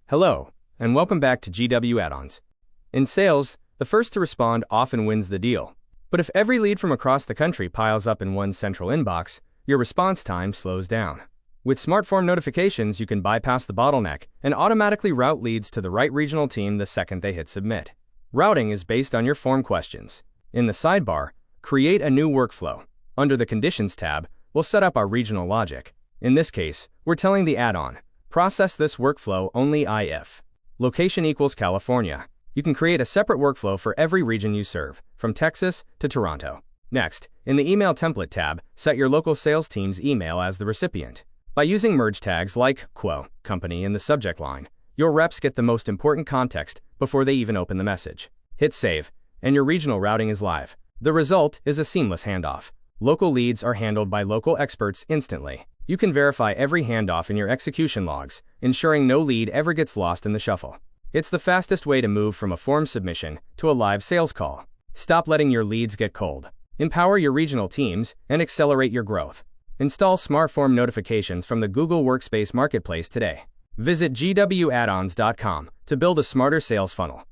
Hello, and welcome back to GW Add-ons. In sales, the first to respond often wins the deal. But if every lead from across the country piles up in one central inbox, your response time slows down. With SmartForm notifications, you can bypass the bottleneck and automatically route leads to the right regional team the second they hit submit. Routing is based on your form questions. In the sidebar, create a new workflow. Under the Conditions tab, we'll set up our regional logic. In this case, we're telling the add-on, process this workflow only if location equals California. You can create a separate workflow for every region you serve, from Texas to Toronto. Next, in the Email Template tab, set your local sales team's email as the recipient. By using merge tags like quo company in the subject line, your reps get the most important context before they even open the message. Hit save, and your regional routing is live. The result is a seamless handoff. Local leads are handled by local experts instantly. You can verify every handoff in your execution logs, ensuring no lead ever gets lost in the shuffle. It's the fastest way to move from a form submission to a live sales call. Stop letting your leads get cold. Empower your regional teams and accelerate your growth. Install SmartForm notifications from the Google Workspace Marketplace today. Visit gwaddons.com to build a smarter sales funnel.